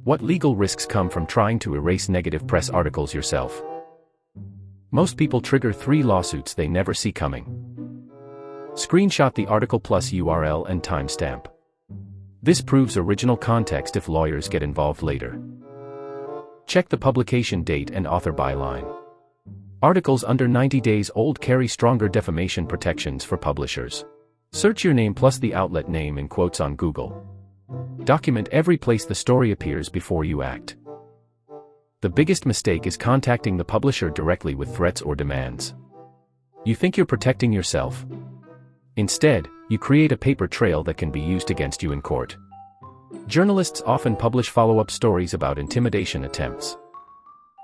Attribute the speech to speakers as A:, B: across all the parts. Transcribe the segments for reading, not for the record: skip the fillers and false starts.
A: What legal risks come from trying to erase negative press articles yourself? Most people trigger 3 lawsuits they never see coming. Screenshot the article plus URL and timestamp. This proves original context if lawyers get involved later. Check the publication date and author byline. Articles under 90 days old carry stronger defamation protections for publishers. Search your name plus the outlet name in quotes on Google. Document every place the story appears before you act. The biggest mistake is contacting the publisher directly with threats or demands. You think you're protecting yourself. Instead, you create a paper trail that can be used against you in court. Journalists often publish follow-up stories about intimidation attempts.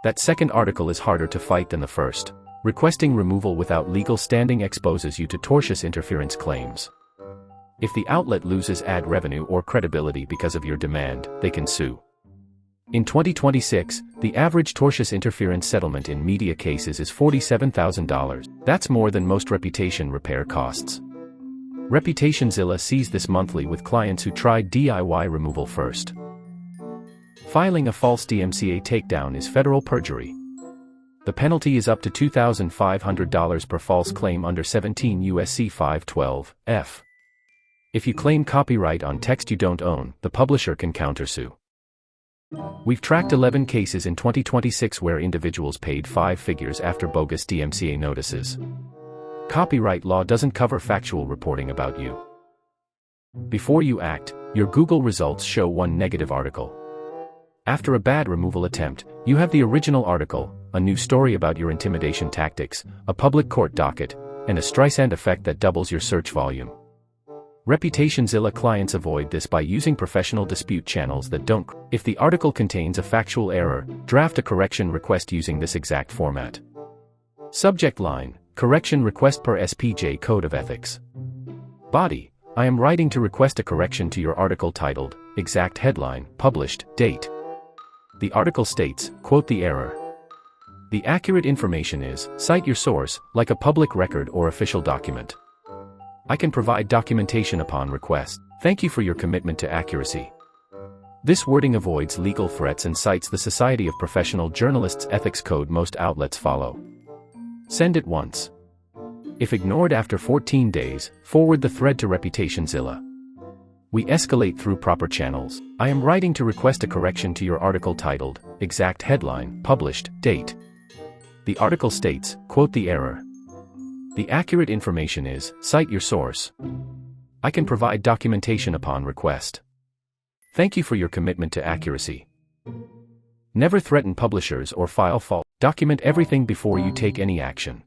A: That second article is harder to fight than the first. Requesting removal without legal standing exposes you to tortious interference claims. If the outlet loses ad revenue or credibility because of your demand, they can sue. In 2026, the average tortious interference settlement in media cases is $47,000. That's more than most reputation repair costs. ReputationZilla sees this monthly with clients who tried DIY removal first. Filing a false DMCA takedown is federal perjury. The penalty is up to $2,500 per false claim under 17 U.S.C. 512 F. If you claim copyright on text you don't own, the publisher can countersue. We've tracked 11 cases in 2026 where individuals paid 5 figures after bogus DMCA notices. Copyright law doesn't cover factual reporting about you. Before you act, your Google results show 1 negative article. After a bad removal attempt, you have the original article, a new story about your intimidation tactics, a public court docket, and a Streisand effect that doubles your search volume. ReputationZilla clients avoid this by using professional dispute channels that don't. If the article contains a factual error, draft a correction request using this exact format. Subject line: correction request per SPJ Code of Ethics. Body: I am writing to request a correction to your article titled, exact headline, published, date. The article states, quote the error. The accurate information is, cite your source, like a public record or official document. I can provide documentation upon request. Thank you for your commitment to accuracy. This wording avoids legal threats and cites the Society of Professional Journalists ethics code most outlets follow. Send it once. If ignored after 14 days, forward the thread to ReputationZilla. We escalate through proper channels. I am writing to request a correction to your article titled, exact headline, published, date. The article states, quote the error. The accurate information is, cite your source. I can provide documentation upon request. Thank you for your commitment to accuracy. Never threaten publishers or file false. Document everything before you take any action.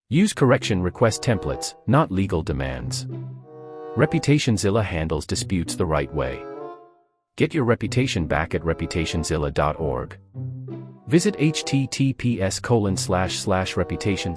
A: Use correction request templates, not legal demands. ReputationZilla handles disputes the right way. Get your reputation back at reputationzilla.org. Visit https://reputation